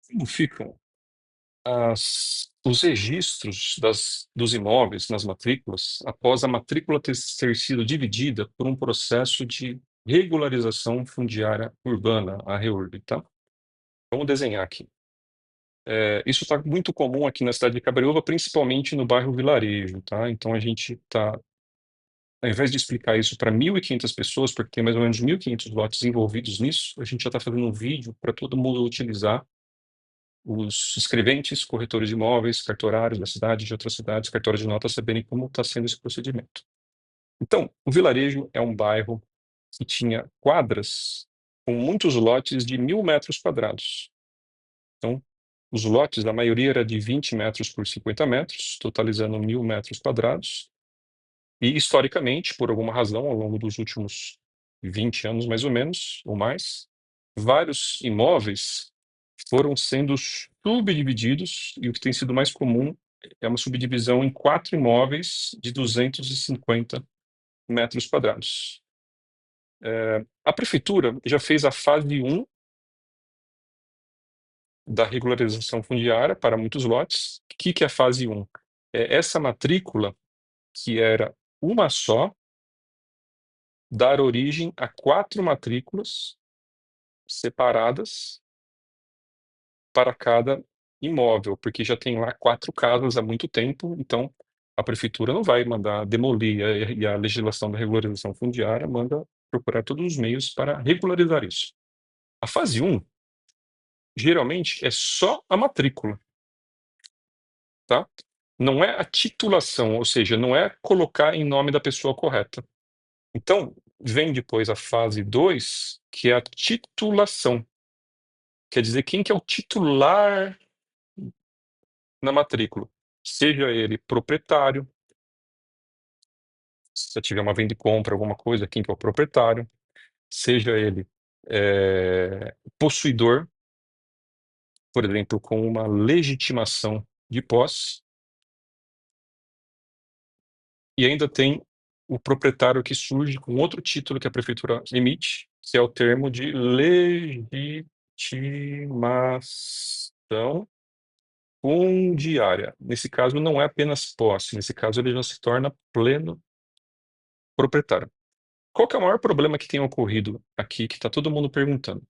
Como ficam os registros dos imóveis nas matrículas após a matrícula ter sido dividida por um processo de regularização fundiária urbana, a REURB, tá? Vamos desenhar aqui. Isso está muito comum aqui na cidade de Cabreúva, principalmente no bairro Vilarejo, tá? Então a gente está, ao invés de explicar isso para 1.500 pessoas, porque tem mais ou menos 1.500 lotes envolvidos nisso, a gente já está fazendo um vídeo para todo mundo utilizar os escreventes, corretores de imóveis, cartorários da cidade, de outras cidades, cartórios de notas, saberem como está sendo esse procedimento. Então, o Vilarejo é um bairro que tinha quadras com muitos lotes de 1.000 metros quadrados. Então, os lotes, a maioria era de 20 metros por 50 metros, totalizando 1.000 metros quadrados. E, historicamente, por alguma razão, ao longo dos últimos 20 anos, mais ou menos, ou mais, vários imóveis foram sendo subdivididos, e o que tem sido mais comum é uma subdivisão em 4 imóveis de 250 metros quadrados. A prefeitura já fez a fase 1 da regularização fundiária para muitos lotes. O que é a fase 1? É essa matrícula, que era uma só, dar origem a 4 matrículas separadas para cada imóvel, porque já tem lá 4 casas há muito tempo, então a prefeitura não vai mandar demolir, e a legislação da regularização fundiária manda procurar todos os meios para regularizar isso. A fase 1, geralmente, é só a matrícula, tá? Não é a titulação, ou seja, não é colocar em nome da pessoa correta. Então, vem depois a fase 2, que é a titulação. Quer dizer, quem que é o titular na matrícula? Seja ele proprietário, se tiver uma venda e compra, alguma coisa, quem que é o proprietário, seja ele possuidor, por exemplo, com uma legitimação de posse, e ainda tem o proprietário que surge com outro título que a prefeitura emite, que é o termo de legitimação fundiária. Nesse caso, não é apenas posse, nesse caso ele já se torna pleno proprietário. Qual que é o maior problema que tem ocorrido aqui, que está todo mundo perguntando?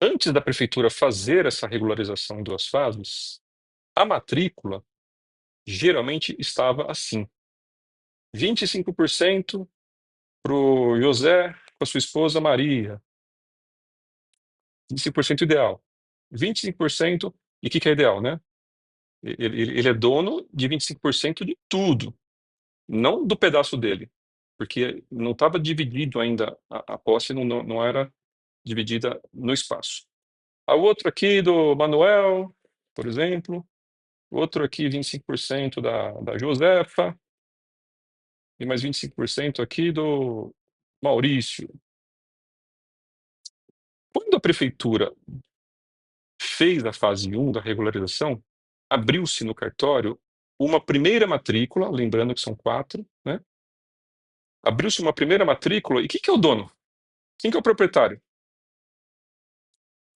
Antes da prefeitura fazer essa regularização em 2 fases, a matrícula geralmente estava assim: 25% para o José com a sua esposa Maria, 25% ideal. 25%, e o que é ideal, né? Ele é dono de 25% de tudo, não do pedaço dele, porque não estava dividido ainda, a posse não era dividida no espaço. A outra aqui do Manuel, por exemplo, outro aqui 25% da Josefa, e mais 25% aqui do Maurício. Quando a prefeitura fez a fase 1 da regularização, abriu-se no cartório uma primeira matrícula, lembrando que são 4, né? Abriu-se uma primeira matrícula, e que é o dono? Quem que é o proprietário?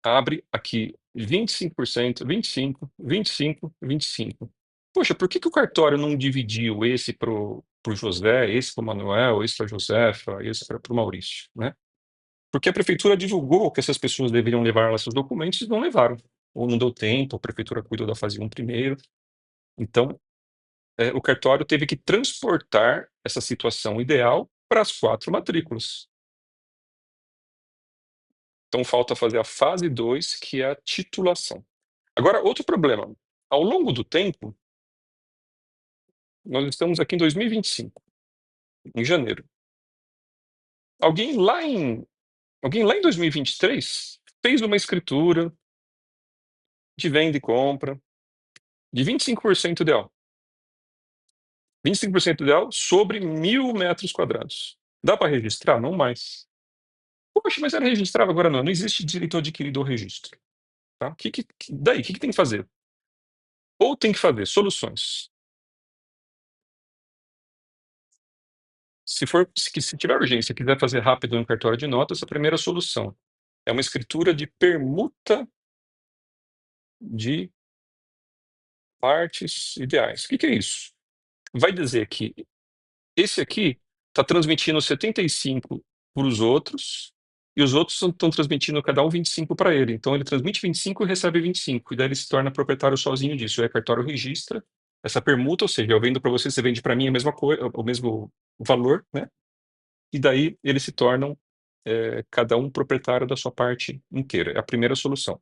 Abre aqui 25%, 25, 25, 25. Poxa, por que o cartório não dividiu esse para o José, esse para o Manuel, esse para a Josefa, esse para o Maurício, né? Porque a prefeitura divulgou que essas pessoas deveriam levar lá seus documentos e não levaram. Ou não deu tempo, a prefeitura cuidou da fase 1 primeiro. Então, o cartório teve que transportar essa situação ideal para as 4 matrículas. Então, falta fazer a fase 2, que é a titulação. Agora, outro problema. Ao longo do tempo, nós estamos aqui em 2025, em janeiro. Alguém lá em, alguém lá em 2023 fez uma escritura de venda e compra de 25% ideal. 25% ideal sobre 1.000 metros quadrados. Dá para registrar? Não mais. Poxa, mas era registrável, agora não. Não existe direito adquirido ao registro. Tá? Daí, o que tem que fazer? Ou tem que fazer soluções. Se tiver urgência e quiser fazer rápido no cartório de notas, a primeira solução é uma escritura de permuta de partes ideais. O que é isso? Vai dizer que esse aqui está transmitindo 75 para os outros, e os outros estão transmitindo cada um 25 para ele. Então ele transmite 25 e recebe 25, e daí ele se torna proprietário sozinho disso. O repertório registra essa permuta, ou seja, eu vendo para você, você vende para mim a mesma coisa, o mesmo valor, né? E daí eles se tornam cada um proprietário da sua parte inteira. É a primeira solução.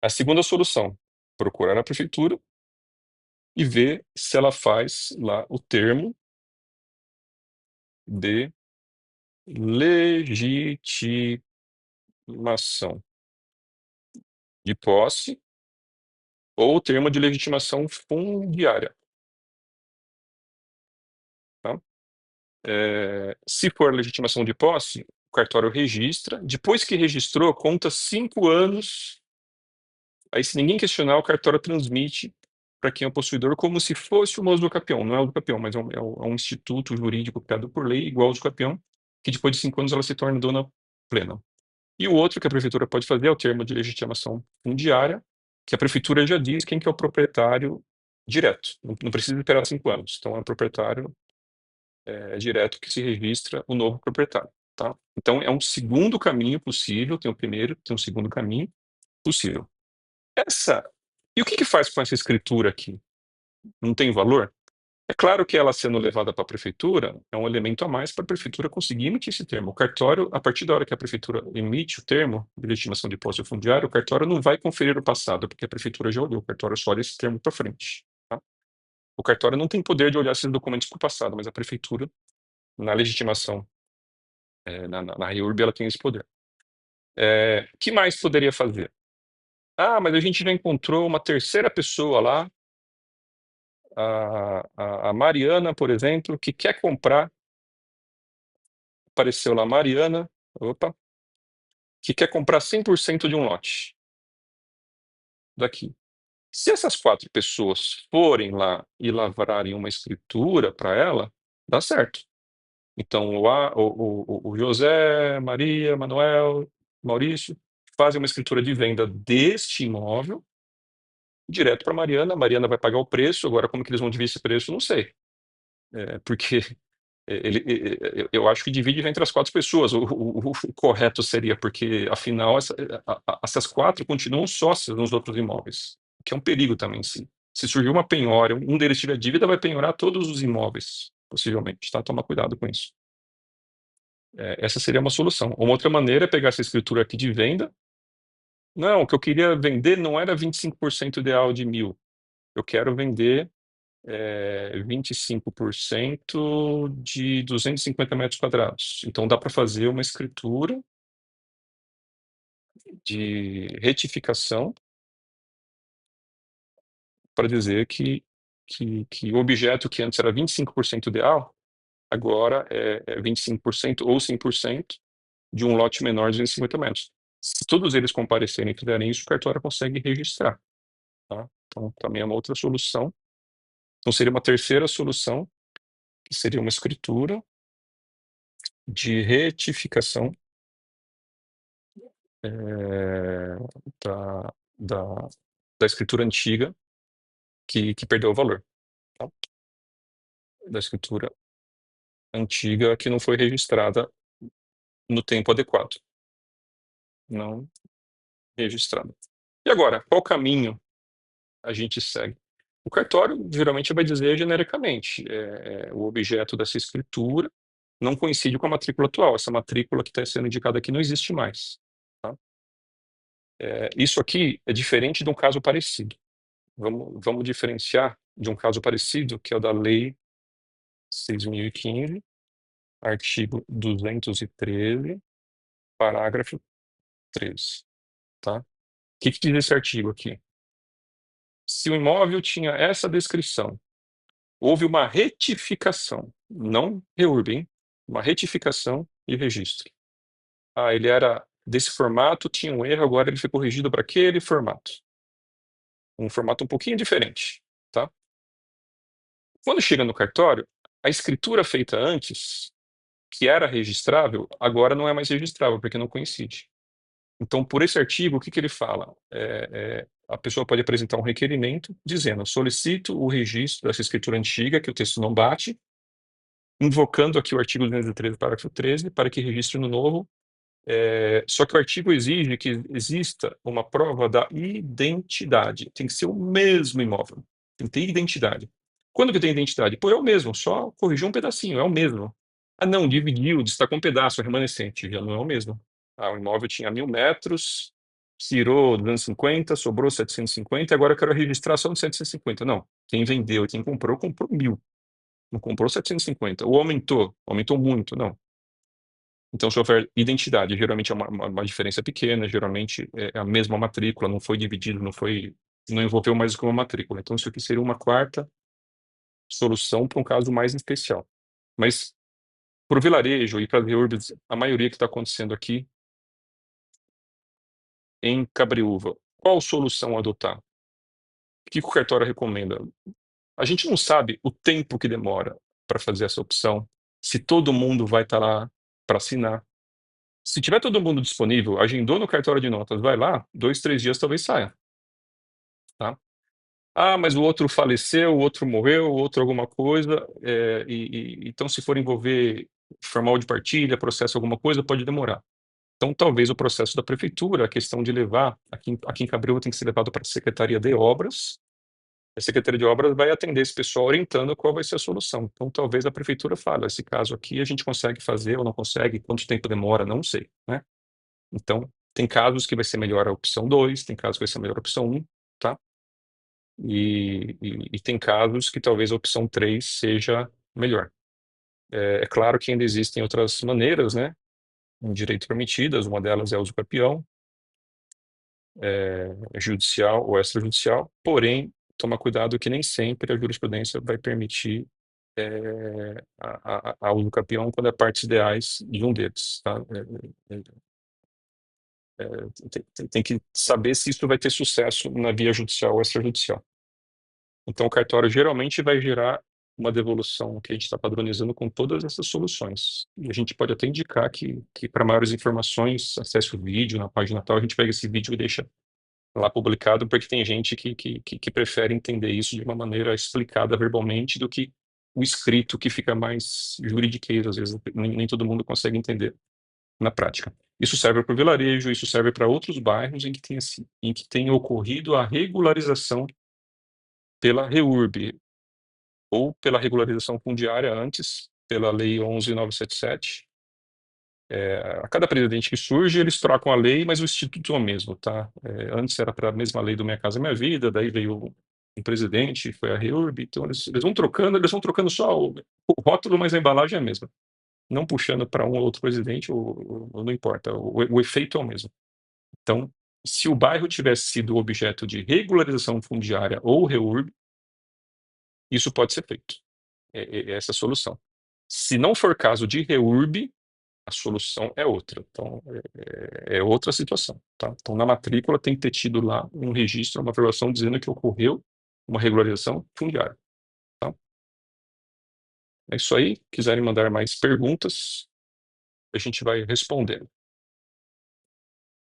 A segunda solução, procurar a prefeitura e ver se ela faz lá o termo de legitimação de posse ou o termo de legitimação fundiária, tá? Se for legitimação de posse, o cartório registra. Depois que registrou, conta 5 anos. Aí, se ninguém questionar, o cartório transmite para quem é o possuidor como se fosse o usucapião. Não é o usucapião, mas é um instituto jurídico criado por lei, igual ao usucapião, que depois de 5 anos ela se torna dona plena. E o outro que a prefeitura pode fazer é o termo de legitimação fundiária, que a prefeitura já diz quem que é o proprietário direto. Não precisa esperar 5 anos. Então, é o proprietário direto que se registra o novo proprietário, tá? Então, é um segundo caminho possível. Tem o primeiro, tem um segundo caminho possível. E o que faz com essa escritura aqui? Não tem valor? É claro que ela sendo levada para a prefeitura é um elemento a mais para a prefeitura conseguir emitir esse termo. O cartório, a partir da hora que a prefeitura emite o termo de legitimação de posse fundiária, o cartório não vai conferir o passado, porque a prefeitura já olhou, o cartório só olha esse termo para frente, tá? O cartório não tem poder de olhar esses documentos para o passado, mas a prefeitura, na legitimação, na REURB, ela tem esse poder. O que mais poderia fazer? Mas a gente já encontrou uma terceira pessoa lá, a Mariana, por exemplo, que quer comprar. Apareceu lá Mariana, opa, que quer comprar 100% de um lote daqui. Se essas 4 pessoas forem lá e lavrarem uma escritura para ela, dá certo. Então, o José, Maria, Manuel, Maurício fazem uma escritura de venda deste imóvel direto para Mariana. A Mariana vai pagar o preço. Agora, como que eles vão dividir esse preço? Não sei. Porque eu acho que divide já entre as 4 pessoas. O correto seria, porque afinal essas 4 continuam sócias nos outros imóveis, o que é um perigo também, sim. Se surgir uma penhora, um deles tiver dívida, vai penhorar todos os imóveis, possivelmente, tá? Tomar cuidado com isso. Essa seria uma solução. Uma outra maneira é pegar essa escritura aqui de venda. Não, o que eu queria vender não era 25% ideal de 1.000. Eu quero vender 25% de 250 metros quadrados. Então, dá para fazer uma escritura de retificação para dizer que o objeto que antes era 25% ideal, agora é 25% ou 100% de um lote menor de 250 metros. Se todos eles comparecerem e fizerem isso, o cartório consegue registrar, tá? Então, também é uma outra solução. Então, seria uma terceira solução, que seria uma escritura de retificação é, da, da, da escritura antiga que perdeu o valor, tá? Da escritura antiga que não foi registrada no tempo adequado, não registrada. E agora, qual caminho a gente segue? O cartório geralmente vai dizer genericamente, o objeto dessa escritura não coincide com a matrícula atual. Essa matrícula que está sendo indicada aqui não existe mais, tá? Isso aqui é diferente de um caso parecido. Vamos diferenciar de um caso parecido, que é o da Lei 6.015, artigo 213, parágrafo 13, tá? O que diz esse artigo aqui? Se o imóvel tinha essa descrição, houve uma retificação, não reurb, hein? Uma retificação e registro. Ele era desse formato, tinha um erro, agora ele foi corrigido para aquele formato. Um formato um pouquinho diferente, tá? Quando chega no cartório, a escritura feita antes, que era registrável, agora não é mais registrável, porque não coincide. Então, por esse artigo, o que ele fala? a pessoa pode apresentar um requerimento dizendo: solicito o registro dessa escritura antiga, que o texto não bate, invocando aqui o artigo 213, parágrafo 13, para que registre no novo. Só que o artigo exige que exista uma prova da identidade. Tem que ser o mesmo imóvel. Tem que ter identidade. Quando que tem identidade? Pô, é o mesmo, só corrigiu um pedacinho, é o mesmo. Ah, não, dividiu, destacou um pedaço, remanescente, já não é o mesmo. Ah, o imóvel tinha 1.000 metros, tirou 250, sobrou 750, agora eu quero registrar só no 750. Não, quem vendeu e quem comprou, comprou 1.000, não comprou 750. Ou aumentou muito, não. Então, se houver identidade, geralmente é uma diferença pequena, geralmente é a mesma matrícula, não foi dividido, não envolveu mais do que uma matrícula. Então, isso aqui seria uma quarta solução para um caso mais especial. Mas, para o vilarejo e para as reúrbes, a maioria que está acontecendo aqui em Cabreúva, qual solução adotar? O que o cartório recomenda? A gente não sabe o tempo que demora para fazer essa opção, se todo mundo vai estar lá para assinar. Se tiver todo mundo disponível, agendou no cartório de notas, vai lá, 2, 3 dias talvez saia, tá? Ah, mas o outro faleceu, o outro morreu, o outro alguma coisa, então se for envolver formal de partilha, processo alguma coisa, pode demorar. Então talvez o processo da prefeitura, a questão de levar, aqui em Cabreúva tem que ser levado para a Secretaria de Obras, a Secretaria de Obras vai atender esse pessoal orientando qual vai ser a solução. Então talvez a prefeitura fale, esse caso aqui a gente consegue fazer ou não consegue, quanto tempo demora, não sei, né? Então, tem casos que vai ser melhor a opção 2, tem casos que vai ser melhor a opção 1, tá? E tem casos que talvez a opção 3 seja melhor. É claro que ainda existem outras maneiras, né, em direito permitidas, uma delas é o uso capião, judicial ou extrajudicial, porém, toma cuidado que nem sempre a jurisprudência vai permitir a uso capião quando é partes ideais de um deles, tá? Tem que saber se isso vai ter sucesso na via judicial ou extrajudicial. Então, o cartório geralmente vai gerar uma devolução que a gente está padronizando com todas essas soluções. E a gente pode até indicar que para maiores informações, acesse o vídeo na página tal, a gente pega esse vídeo e deixa lá publicado, porque tem gente que prefere entender isso de uma maneira explicada verbalmente do que o escrito, que fica mais juridiquês, às vezes nem todo mundo consegue entender na prática. Isso serve para o vilarejo, isso serve para outros bairros em que tenha ocorrido a regularização pela REURB, ou pela regularização fundiária antes, pela Lei 11.977. A cada presidente que surge, eles trocam a lei, mas o instituto é o mesmo, tá? Antes era para a mesma lei do Minha Casa Minha Vida, daí veio um presidente, foi a REURB, então eles vão trocando só o rótulo, mas a embalagem é a mesma. Não puxando para um ou outro presidente, ou não importa, o efeito é o mesmo. Então, se o bairro tivesse sido objeto de regularização fundiária ou REURB, isso pode ser feito. Essa é a solução. Se não for caso de REURB, a solução é outra. Então, é outra situação, tá? Então, na matrícula tem que ter tido lá um registro, uma aprovação dizendo que ocorreu uma regularização fundiária, tá? É isso aí. Quiserem mandar mais perguntas, a gente vai respondendo.